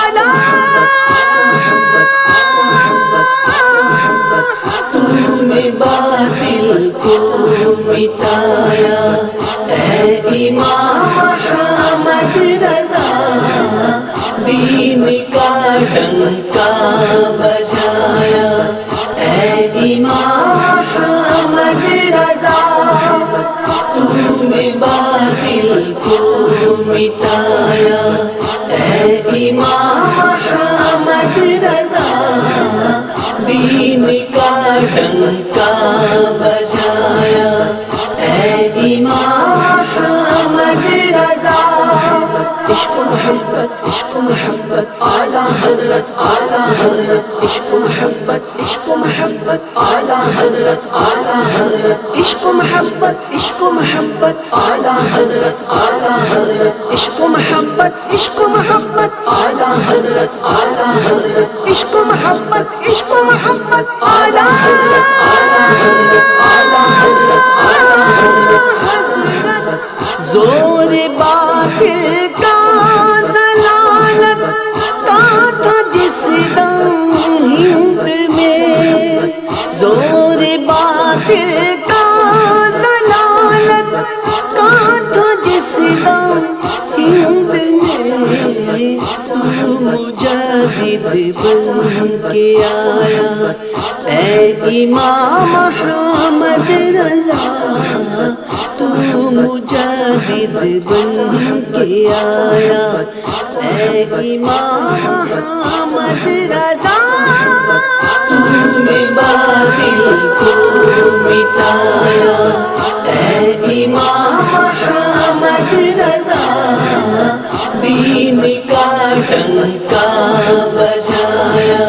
آلہ تو نے باطل کو مٹایا، اے امام احمد رضا دین کا ڈنکا بجایا، اے امام احمد رضا تو نے باطل کو مٹایا، اے امام احمد رضا دین کا ڈنکا بجایا، اے امام احمد رضا عشق و محبت عشق و محبت اعلیٰ حضرت اعلیٰ حضرت عشق و محبت عشق و محبت اعلیٰ حضرت اعلیٰ حضرت عشق و محبت عشق و محبت اعلیٰ حضرت اعلیٰ حضرت عشق و محبت عشق و محبت اعلیٰ حضرت اعلیٰ حضرت عشق و محبت عشق و محبت اعلیٰ حضرت اعلیٰ حضرت اعلیٰ حضرت اعلیٰ حضرت زور باطل کا ضلالت کا تھا جس دم ہند میں، زور باطل کا ضلالت کا تھا جس دم ہند میں، تو مجدد بن کے آیا، اے امام احمد رضا تو مجدد بن کے آیا، اے امام احمد رضا تو نے باطل کو مٹایا، اے امام احمد رضا دین کا ڈنکا بجایا،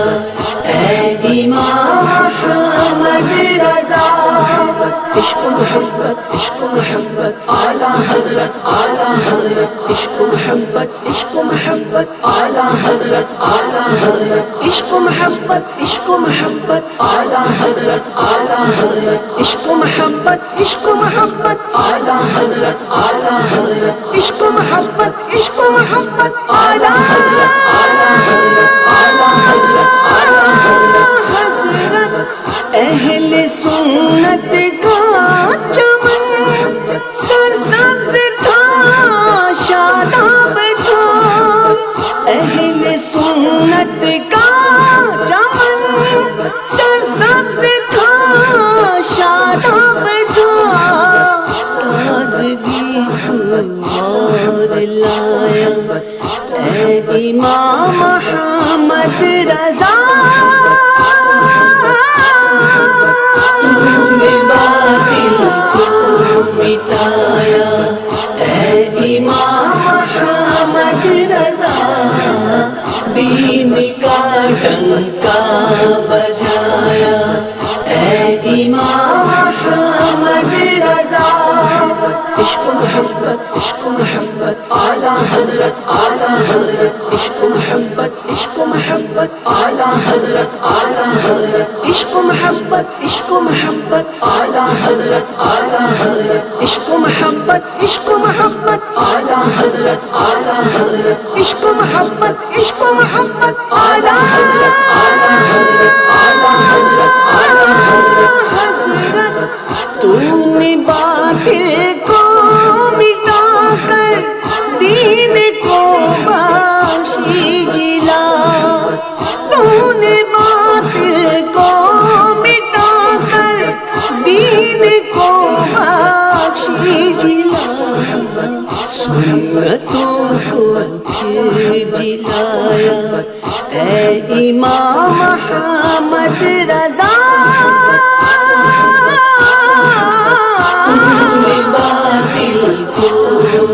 اے امام احمد رضا عشق و محبت عشق و محبت اعلیٰ حضرت اعلیٰ حضرت عشق و محبت عشق و محبت اعلیٰ حضرت اعلیٰ حضرت عشق و محبت عشق و محبت اعلیٰ حضرت اعلیٰ حضرت عشق و محبت عشق و محبت اعلیٰ حضرت اعلیٰ حضرت عشق و محبت عشق و محبت اعلیٰ حضرت اعلیٰ حضرت اعلیٰ حضرت اعلیٰ حضرت اہل سنت کا چمن سرسبز تھا شاداب تھا، اہل سنت کا چمن سرسبز تھا شاداب تھا، تازگی اور لایا، اے امام احمد رضا مٹایا، اے امام احمد رضا دین کا ڈنکا بجایا، اے امام احمد رضا عشق و محبت عشق و محبت اعلیٰ حضرت اعلیٰ حضرت عشق و محبت عشق و محبت اعلیٰ حضرت اعلیٰ حضرت عشق و محبت عشق و محبت اعلیٰ حضرت اعلیٰ حضرت عشق و محبت عشق و محبت اعلیٰ حضرت اعلیٰ حضرت عشق و محبت عشق و محبت اعلیٰ حضرت اعلیٰ حضرت اعلیٰ حضرت اعلیٰ حضرت تو نے باطل کو مٹا کر دین کو بخشی جلا، تو نے باطل کو مٹا کر دین کو بخشی جلا، سنتوں کو پھر جلایا، اے امام احمد رضا باطل کو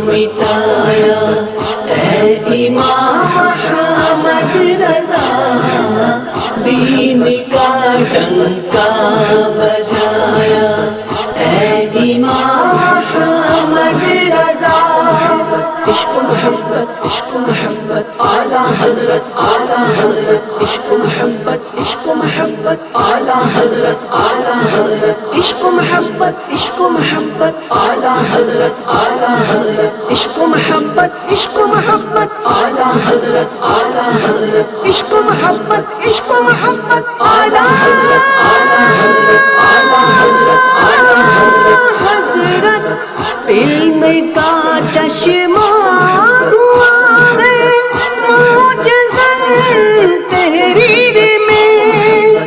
مٹایا، اے امام احمد رضا دین کا ڈنکا بجایا، اے امام احمد رضا عشق و محبت عشق و محبت اعلیٰ حضرت اعلیٰ حضرت عشق و محبت عشق و محبت اعلیٰ حضرت اعلیٰ حضرت عشق و محبت عشق و محبت اعلیٰ حضرت اعلیٰ حضرت عشق و محبت عشق و محبت اعلی حضرت اعلی حضرت عشق و محبت عشق و محبت اعلی حضرت اعلی حضرت اعلی حضرت اعلی حضرت علم کا چشمہ ہوا ہے معجزہ تحریر میں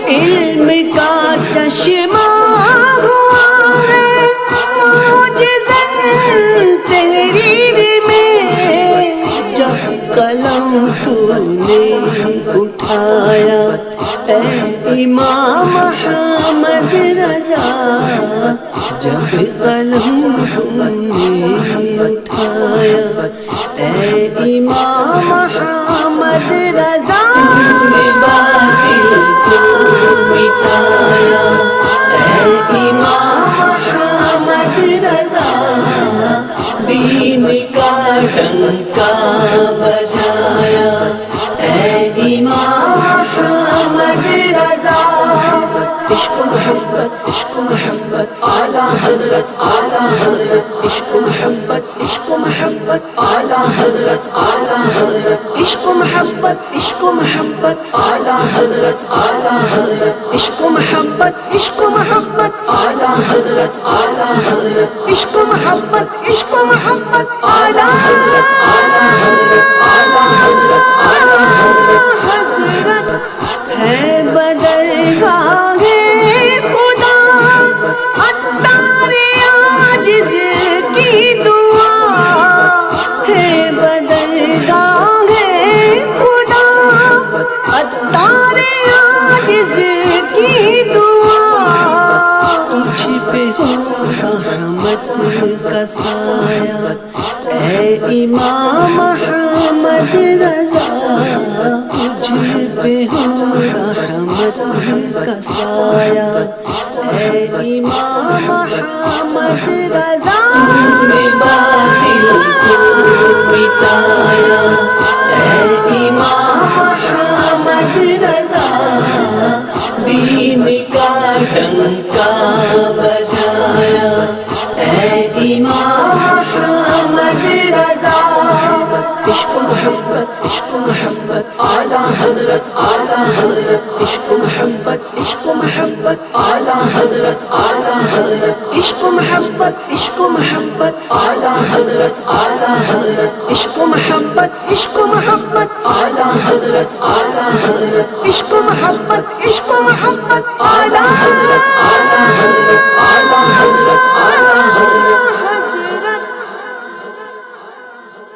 علم کا چشمہ ہوا ہے معجزہ تحریر میں جب قلم تو نے اٹھایا اے امام احمد رضا جب قلم تم نے اٹھایا اے امام احمد رضا باطل کو مٹایا اے امام احمد رضا دین کا ڈنکا بجایا اے امام احمد رضا عشق و محبت عشق و محبت اعلی حضرت اعلی حضرت عشق و محبت عشق و محبت اعلی حضرت اعلی حضرت عشق و محبت عشق و محبت اعلی حضرت اعلی حضرت عشق و محبت عشق و محبت اعلی حضرت اعلی حضرت عشق و محبت عشق و محبت اعلی حضرت اعلی حضرت اعلی حضرت اعلی حضرت ہے بدرگاہ خدا عطار عاجز کی دعا ہے بدرگاہ خدا عطار عاجز کی دعا تجھ پہ ہو رحمت کا سایہ اے امام احمد رضا تجھ پہ ہو رحمت کا سایہ اے امام احمد رضا نے باطل کو مٹایا اے امام احمد رضا دین کا ڈنکا بجایا اے امام احمد رضا عشق و محبت عشق و محبت اعلی حضرت اعلی حضرت عشق و محبت عشق و محبت اعلی حضرت اعلی حضرت عشق و محبت عشق و محبت اعلی حضرت اعلی حضرت عشق و محبت عشق و محبت اعلی حضرت اعلی حضرت عشق و محبت عشق و محبت اعلی حضرت